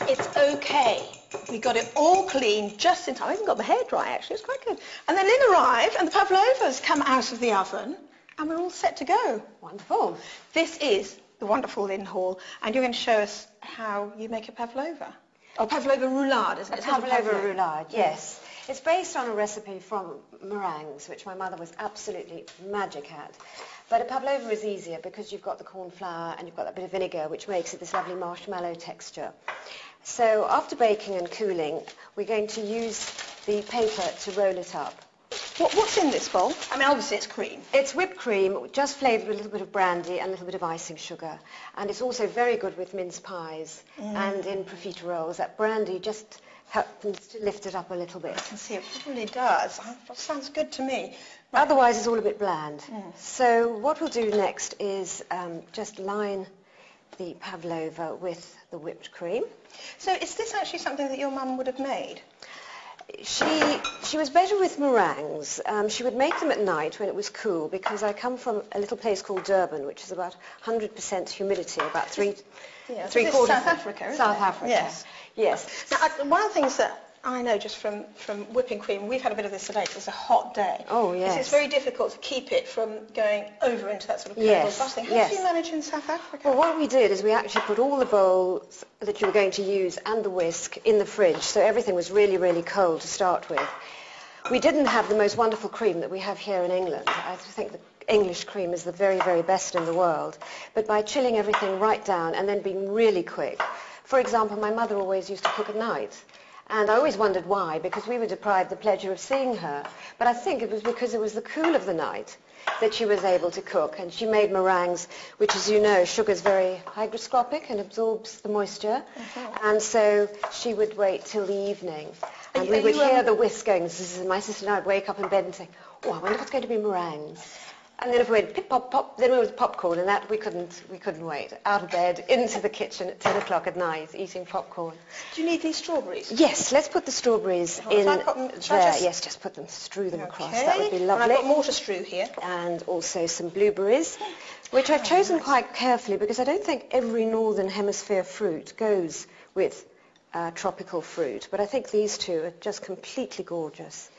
it's okay. We got it all clean just in time. I even got the hair dry, actually. It's quite good. And then Lynn arrived, and the pavlovas come out of the oven, and we're all set to go. Wonderful. This is the wonderful Lynn Hall, and you're going to show us how you make a pavlova. Or pavlova roulade, isn't it? A pavlova roulade, yes. It's based on a recipe from meringues, which my mother was absolutely magic at. But a pavlova is easier because you've got the corn flour and you've got that bit of vinegar, which makes it this lovely marshmallow texture. So after baking and cooling, we're going to use the paper to roll it up. What's in this bowl? I mean, obviously it's cream. It's whipped cream, just flavoured with a little bit of brandy and a little bit of icing sugar. And it's also very good with mince pies and in profiteroles. That brandy just happens to lift it up a little bit. I can see it really does. That sounds good to me. Right. Otherwise, it's all a bit bland. So what we'll do next is just line the pavlova with the whipped cream. So is this actually something that your mum would have made? She was better with meringues. She would make them at night when it was cool, because I come from a little place called Durban, which is about 100% humidity, about three quarters. South Africa, isn't South it? Africa. Yes. Yes. Now, one of the things that I know just from whipping cream, we've had a bit of this today, it's a hot day. Oh, yes. It's very difficult to keep it from going over into that sort of curdled busting. How do you manage in South Africa? Well, what we did is we actually put all the bowls that you were going to use and the whisk in the fridge, so everything was really, really cold to start with. We didn't have the most wonderful cream that we have here in England. I think the English cream is the very, very best in the world. But by chilling everything right down and then being really quick. For example, my mother always used to cook at night. And I always wondered why, because we were deprived the pleasure of seeing her. But I think it was because it was the cool of the night that she was able to cook. And she made meringues, which, as you know, sugar's very hygroscopic and absorbs the moisture. And so she would wait till the evening. And we would hear the whisk going. My sister and I would wake up in bed and say, oh, I wonder if it's going to be meringues. And then if we went pip, pop, pop, then it was popcorn, and that we couldn't wait. Out of bed, into the kitchen at 10 o'clock at night, eating popcorn. Do you need these strawberries? Yes, let's put the strawberries in there. Yes, just put them, strew them across. That would be lovely. And I've got more to strew here. And also some blueberries, which I've chosen quite carefully because I don't think every northern hemisphere fruit goes with tropical fruit. But I think these two are just completely gorgeous.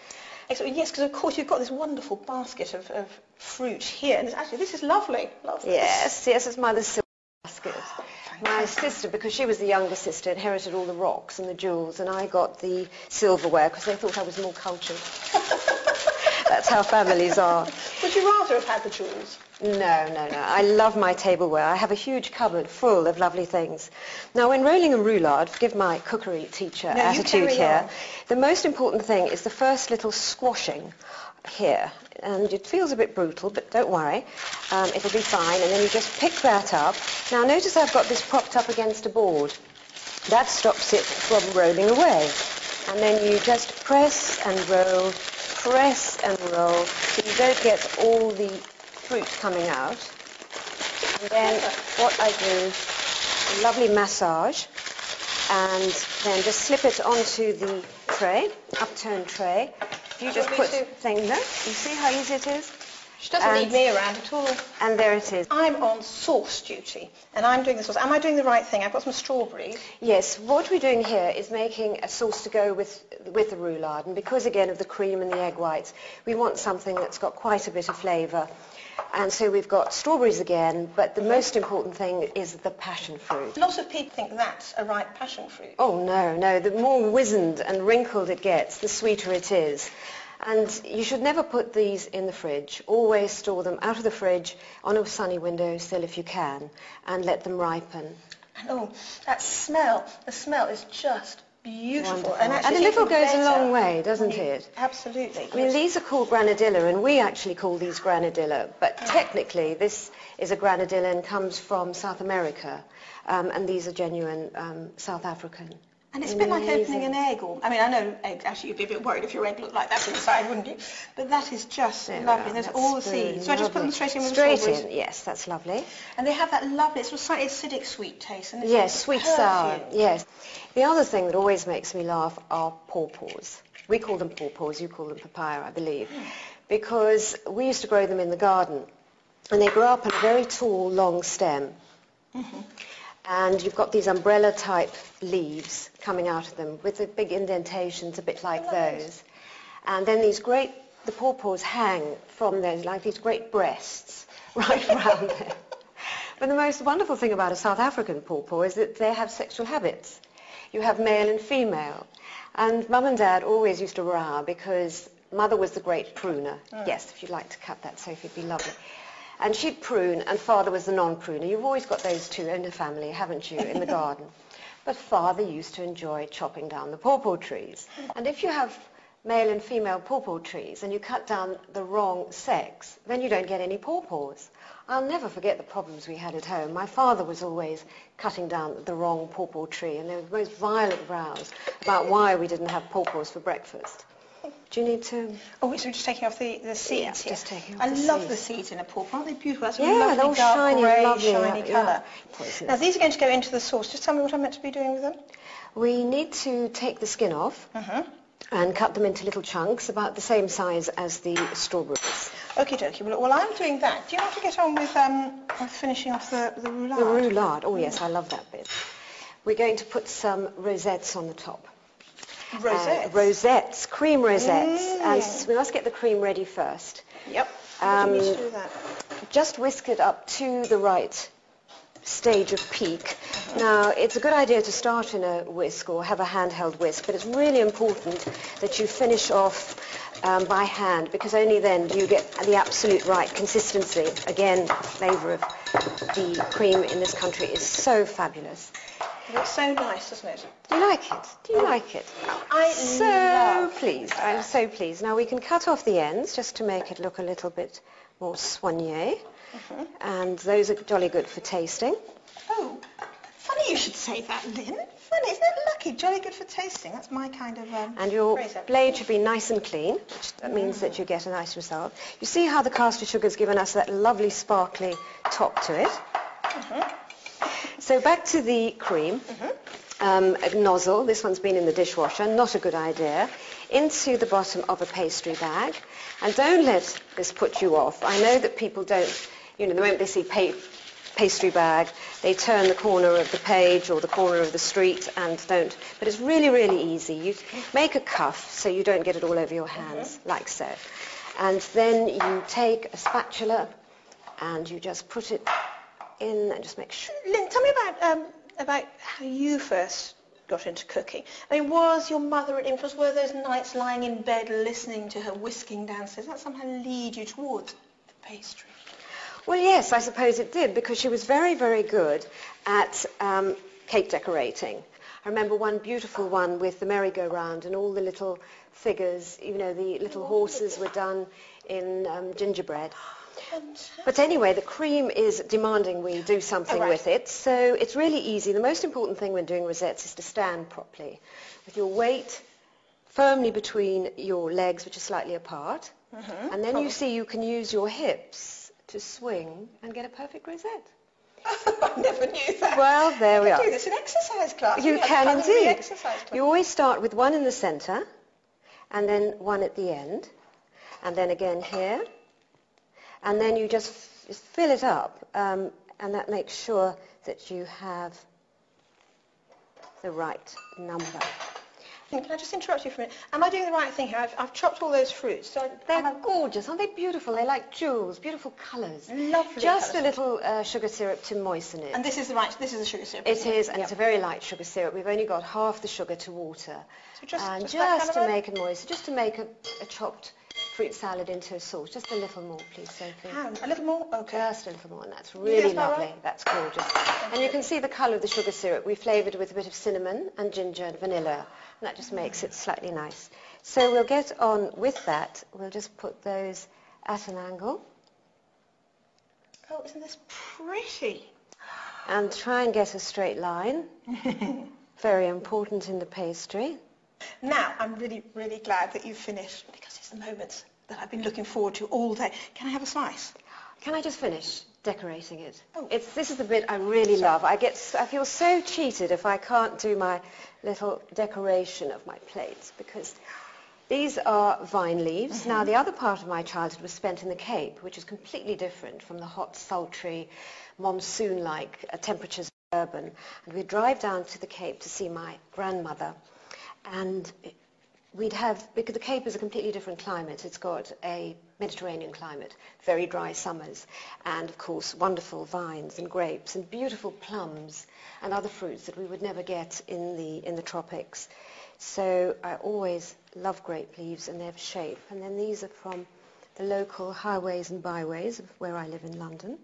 Excellent. Yes, because of course you've got this wonderful basket of fruit here, and actually this is lovely. Yes, it's mother's silver basket. My sister, because she was the younger sister, inherited all the rocks and the jewels, and I got the silverware because they thought I was more cultured. That's how families are. Would you rather have had the jewels? No. I love my tableware. I have a huge cupboard full of lovely things. Now, when rolling a roulade, forgive my cookery teacher attitude here, the most important thing is the first little squashing here. And it feels a bit brutal, but don't worry. It'll be fine. And then you just pick that up. Now, notice I've got this propped up against a board. That stops it from rolling away. And then you just press and roll, so you don't get all the fruit coming out. And then what I do is a lovely massage, and then just slip it onto the tray, upturned tray. You just put things there. You see how easy it is? She doesn't need me around at all. And there it is. I'm on sauce duty, and I'm doing the sauce. Am I doing the right thing? I've got some strawberries. Yes, what we're doing here is making a sauce to go with the roulade. And because, again, of the cream and the egg whites, we want something that's got quite a bit of flavour. And so we've got strawberries again, but the most important thing is the passion fruit. Lots of people think that's a ripe passion fruit. Oh, no. The more wizened and wrinkled it gets, the sweeter it is. And you should never put these in the fridge. Always store them out of the fridge on a sunny windowsill if you can, and let them ripen. And that smell, the smell is just beautiful. Wonderful. And a little goes a long way, doesn't it? Absolutely. I mean, these are called granadilla, and we actually call these granadilla, but technically this is a granadilla and comes from South America, and these are genuine South African. And it's a bit like opening an egg. I know egg, actually you'd be a bit worried if your egg looked like that inside, wouldn't you? But that is just lovely. There's all the seeds. So I just put them straight in with the strawberries. Straight in, yes, that's lovely. And they have that lovely, it's a slightly acidic sweet taste. And yes, sweet sour, yes. The other thing that always makes me laugh are pawpaws. We call them pawpaws, you call them papaya, I believe. Because we used to grow them in the garden. And they grow up on a very tall, long stem. And you've got these umbrella-type leaves coming out of them with the big indentations, a bit like those. And then the pawpaws hang from those like these great breasts right around there. But the most wonderful thing about a South African pawpaw is that they have sexual habits. You have male and female. And Mum and Dad always used to row because Mother was the great pruner. Yes, if you'd like to cut that, Sophie, it'd be lovely. And she'd prune, and Father was the non-pruner. You've always got those two in the family, haven't you, in the garden? But Father used to enjoy chopping down the pawpaw trees. And if you have male and female pawpaw trees and you cut down the wrong sex, then you don't get any pawpaws. I'll never forget the problems we had at home. My father was always cutting down the wrong pawpaw tree, and there were the most violent rows about why we didn't have pawpaws for breakfast. Do you need to... Oh, so we're just taking off the seeds here. Just taking off I the love seeds. the seeds in a pawpaw. Aren't they beautiful? That's a Yeah, lovely they're all dark shiny, grey, lovely, shiny colour. Poisonous. Now, these are going to go into the sauce. Just tell me what I'm meant to be doing with them. We need to take the skin off and cut them into little chunks about the same size as the strawberries. Okie dokie. Well, while I'm doing that, do you want to get on with finishing off the roulade? The roulade. Oh, yes, I love that bit. We're going to put some rosettes on the top. Rosettes? Rosettes, cream rosettes. And we must get the cream ready first. Yep. How do you need to do that? Just whisk it up to the right stage of peak. Now, it's a good idea to start in a whisk or have a handheld whisk, but it's really important that you finish off by hand, because only then do you get the absolute right consistency. Again, the flavour of the cream in this country is so fabulous. It looks so nice, doesn't it? Do you like it? Do you like it? I'm so pleased. Now we can cut off the ends just to make it look a little bit more soigné. And those are jolly good for tasting. Oh, funny you should say that, Lynn. Funny, isn't it lucky? Jolly good for tasting. That's my kind of And your phrase. blade should be nice and clean, which means that you get a nice result. You see how the caster sugar's given us that lovely sparkly top to it? So back to the cream. A nozzle, this one's been in the dishwasher, not a good idea, into the bottom of a pastry bag. And don't let this put you off. I know that people don't, the moment they see pastry bag, they turn the corner of the page or the corner of the street and don't. But it's really, really easy. You make a cuff so you don't get it all over your hands, like so. And then you take a spatula and you just put it in and just make sure. Lynn, tell me about how you first got into cooking. I mean, was your mother an influence? Were those nights lying in bed listening to her whisking downstairs, that somehow lead you towards the pastry? Well, yes, I suppose it did, because she was very, very good at cake decorating. I remember one beautiful one with the merry-go-round and all the little figures, the little horses were done in gingerbread. But anyway, the cream is demanding we do something with it, so it's really easy. The most important thing when doing rosettes is to stand properly, with your weight firmly between your legs, which are slightly apart, and then you see you can use your hips to swing and get a perfect rosette. I never knew that. Well, there we are. You do this in exercise class. You can indeed. Exercise class. You always start with one in the centre, and then one at the end, and then again here. And then you just fill it up, and that makes sure that you have the right number. Can I just interrupt you for a minute? Am I doing the right thing here? I've chopped all those fruits. So they're gorgeous, aren't they beautiful? They're like jewels, beautiful colours. Lovely. Just colours. a little sugar syrup to moisten it. And this is the sugar syrup. It is, and it's a very light sugar syrup. We've only got half the sugar to water. So just to make it moist, just to make a chopped fruit salad into a sauce. Just a little more, please, Sophie. A little more? Okay. Just a little more, and that's really lovely. Right? That's gorgeous. And you can see the colour of the sugar syrup. We flavoured with a bit of cinnamon and ginger and vanilla, and that just makes it slightly nice. So we'll get on with that. We'll just put those at an angle. Oh, isn't this pretty? And try and get a straight line. Very important in the pastry. Now, I'm really, really glad that you've finished, because it's the moments that I've been looking forward to all day. Can I have a slice? Can I just finish decorating it? Oh. This is the bit I really love. I feel so cheated if I can't do my little decoration of my plates, because these are vine leaves. Now, the other part of my childhood was spent in the Cape, which is completely different from the hot, sultry, monsoon-like temperatures urban. And we'd drive down to the Cape to see my grandmother. And because the Cape is a completely different climate. It's got a Mediterranean climate, very dry summers, and of course wonderful vines and grapes and beautiful plums and other fruits that we would never get in the tropics. So I always love grape leaves and their shape. And then these are from the local highways and byways of where I live in London.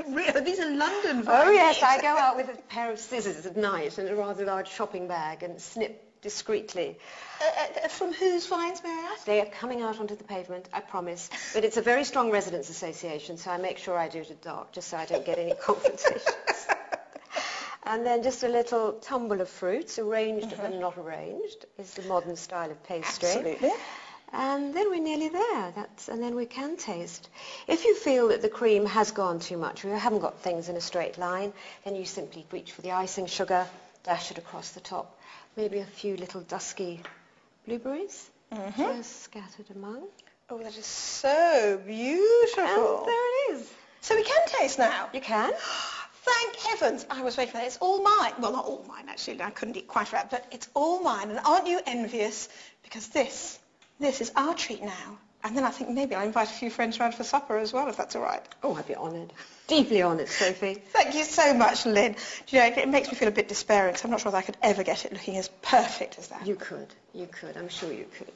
Really? These are London vines? Oh yes, I go out with a pair of scissors at night and a rather large shopping bag and snip discreetly. From whose vines, may I ask? They are coming out onto the pavement, I promise. But it's a very strong residents' association, so I make sure I do it at dark, just so I don't get any confrontations. And then just a little tumble of fruits, arranged but not arranged, is the modern style of pastry. Absolutely. And then we're nearly there, and then we can taste. If you feel that the cream has gone too much, or you haven't got things in a straight line, then you simply reach for the icing sugar, dash it across the top. Maybe a few little dusky blueberries, just scattered among. Oh, that is so beautiful. And there it is. So we can taste now? You can. Thank heavens. I was waiting for that. It's all mine. Well, not all mine, actually. I couldn't eat quite right, but it's all mine. And aren't you envious? Because this is our treat now. And then I think maybe I'll invite a few friends round for supper as well, if that's all right. Oh, I'd be honoured. Deeply honoured, Sophie. Thank you so much, Lynn. Do you know, it makes me feel a bit despairing, so I'm not sure that I could ever get it looking as perfect as that. You could. I'm sure you could.